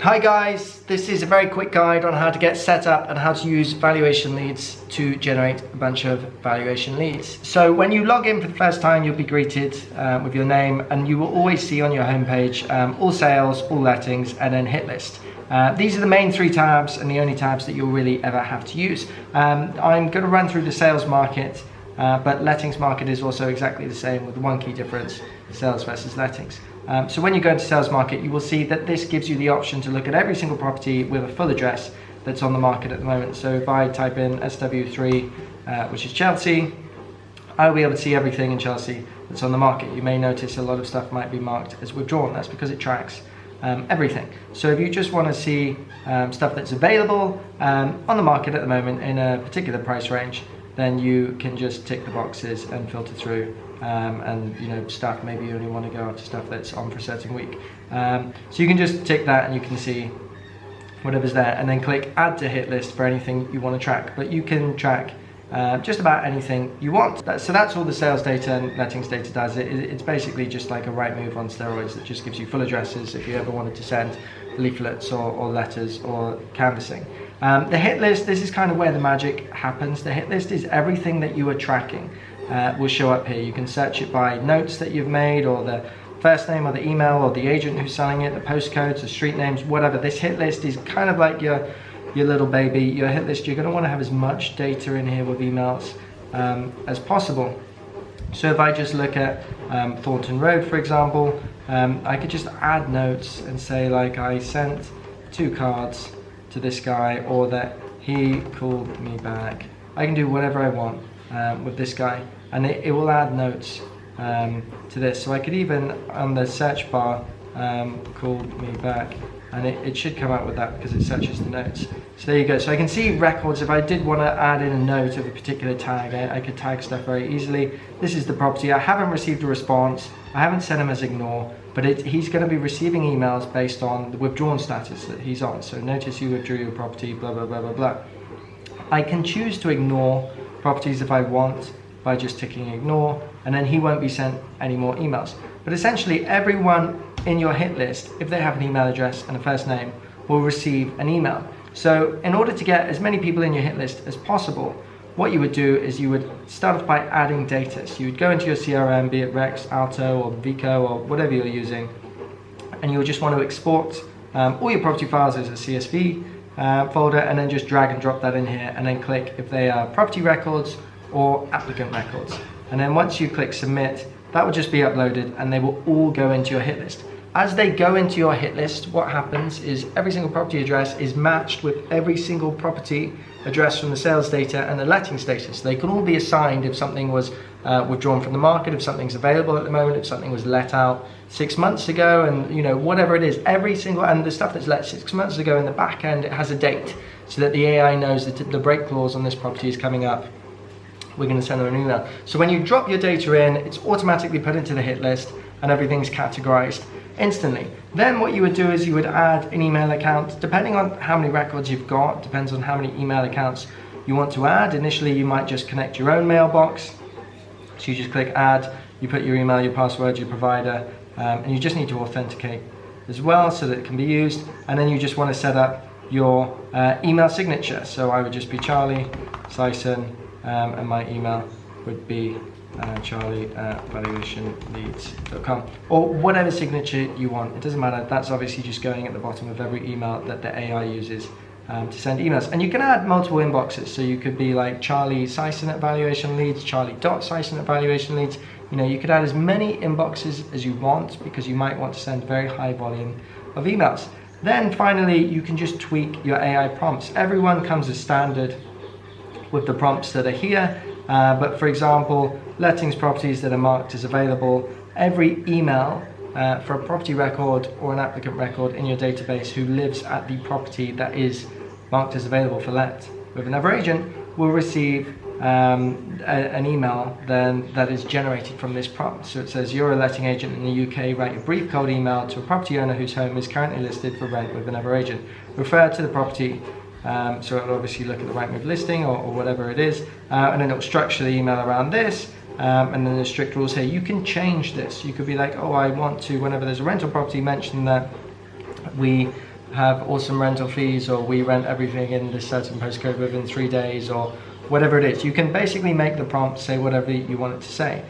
Hi guys, this is a very quick guide on how to get set up and how to use valuation leads to generate a bunch of valuation leads. So when you log in for the first time, you'll be greeted with your name, and you will always see on your homepage all sales, all lettings, and then hit list. These are the main three tabs and the only tabs that you'll really ever have to use. I'm going to run through the sales market, but lettings market is also exactly the same with one key difference: sales versus lettings. So when you go into sales market, you will see that this gives you the option to look at every single property with a full address that's on the market at the moment. So if I type in SW3, which is Chelsea, I'll be able to see everything in Chelsea that's on the market. You may notice a lot of stuff might be marked as withdrawn. That's because it tracks everything. So if you just want to see stuff that's available on the market at the moment in a particular price range, then you can just tick the boxes and filter through. And stuff, maybe you only want to go after stuff that's on for a certain week. So you can just tick that and you can see whatever's there, and then click add to hit list for anything you want to track. But you can track just about anything you want. So that's all the sales data and lettings data does. It's basically just like a Rightmove on steroids that just gives you full addresses if you ever wanted to send leaflets or letters or canvassing. The hit list, this is kind of where the magic happens. The hit list is everything that you are tracking. Will show up here. You can search it by notes that you've made, or the first name, or the email, or the agent who's selling it, the postcodes, the street names, whatever. This hit list is kind of like your little baby, your hit list. You're going to want to have as much data in here with emails as possible. So if I just look at Thornton Road, for example, I could just add notes and say, like, I sent 2 cards to this guy, or that he called me back. I can do whatever I want with this guy, and it will add notes to this. So I could even, on the search bar, called me back, and it should come out with that because it searches the notes. So there you go. So I can see records. If I did want to add in a note of a particular tag, I could tag stuff very easily. This is the property. I haven't received a response. I haven't sent him as ignore, but he's going to be receiving emails based on the withdrawn status that he's on. So notice you withdrew your property, blah, blah, blah, blah, blah. I can choose to ignore properties if I want by just ticking ignore, and then he won't be sent any more emails. But essentially everyone in your hit list, if they have an email address and a first name, will receive an email. So in order to get as many people in your hit list as possible, what you would do is you would start off by adding data. So you would go into your CRM, be it Rex, Alto, or Vico, or whatever you're using, and you'll just want to export all your property files as a CSV folder, and then just drag and drop that in here, and then click if they are property records or applicant records. And then once you click submit, that will just be uploaded and they will all go into your hit list. As they go into your hit list, what happens is every single property address is matched with every single property address from the sales data and the letting status. They can all be assigned if something was withdrawn from the market, if something's available at the moment, if something was let out 6 months ago, and whatever it is, every single, and the stuff that's let 6 months ago in the back end, it has a date so that the AI knows that the break clause on this property is coming up. We're going to send them an email. So when you drop your data in, it's automatically put into the hit list and everything's categorized instantly. Then what you would do is you would add an email account. Depending on how many records you've got, depends on how many email accounts you want to add. Initially you might just connect your own mailbox. So you just click add, you put your email, your password, your provider, and you just need to authenticate as well so that it can be used. And then you just want to set up your email signature. So I would just be Charlie Sison, and my email would be charlie@valuationleads.com, or whatever signature you want. It doesn't matter. That's obviously just going at the bottom of every email that the AI uses to send emails. And you can add multiple inboxes. So you could be like Charlie Sison at Valuation Leads, Charlie.Sison at Valuation Leads. You could add as many inboxes as you want, because you might want to send very high volume of emails. Then finally, you can just tweak your AI prompts. Everyone comes as standard with the prompts that are here, but for example, lettings properties that are marked as available, every email for a property record or an applicant record in your database who lives at the property that is marked as available for let with another agent will receive an email then that is generated from this prompt. So it says, you're a letting agent in the UK, write a brief cold email to a property owner whose home is currently listed for rent with another agent. Refer to the property. So it'll obviously look at the Rightmove listing or whatever it is, and then it'll structure the email around this, and then there's strict rules here. You can change this. You could be like, oh, I want to, whenever there's a rental property, mention that we have awesome rental fees, or we rent everything in this certain postcode within 3 days, or whatever it is. You can basically make the prompt say whatever you want it to say.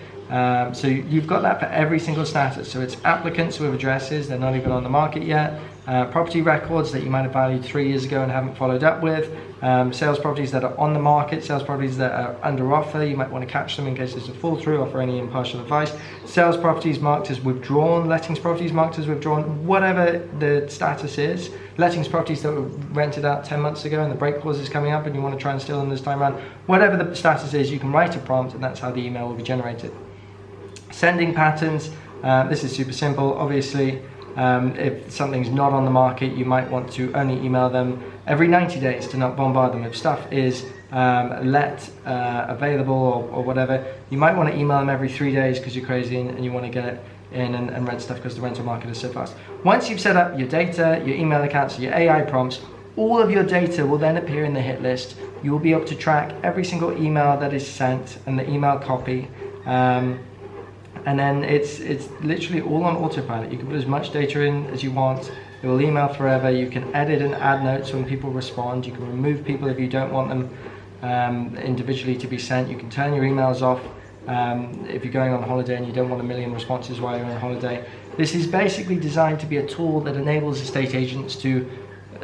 So you've got that for every single status. So it's applicants with addresses, they're not even on the market yet, property records that you might have valued 3 years ago and haven't followed up with, sales properties that are on the market, sales properties that are under offer, you might want to catch them in case there's a fall through, offer any impartial advice, sales properties marked as withdrawn, lettings properties marked as withdrawn, whatever the status is, lettings properties that were rented out 10 months ago and the break clause is coming up and you want to try and steal them this time around, whatever the status is, you can write a prompt and that's how the email will be generated. Sending patterns, this is super simple. Obviously, if something's not on the market, you might want to only email them every 90 days to not bombard them. If stuff is available or whatever, you might want to email them every 3 days because you're crazy and you want to get it in and rent stuff because the rental market is so fast. Once you've set up your data, your email accounts, your AI prompts, all of your data will then appear in the hit list. You will be able to track every single email that is sent and the email copy. And then it's literally all on autopilot. You can put as much data in as you want. It will email forever. You can edit and add notes when people respond. You can remove people if you don't want them individually to be sent. You can turn your emails off if you're going on holiday and you don't want a million responses while you're on holiday. This is basically designed to be a tool that enables estate agents to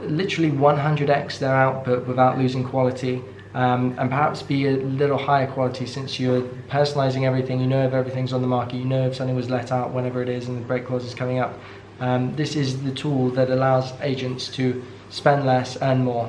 literally 100x their output without losing quality. And perhaps be a little higher quality since you're personalizing everything. You know if everything's on the market, you know if something was let out whenever it is and the break clause is coming up. This is the tool that allows agents to spend less, earn more.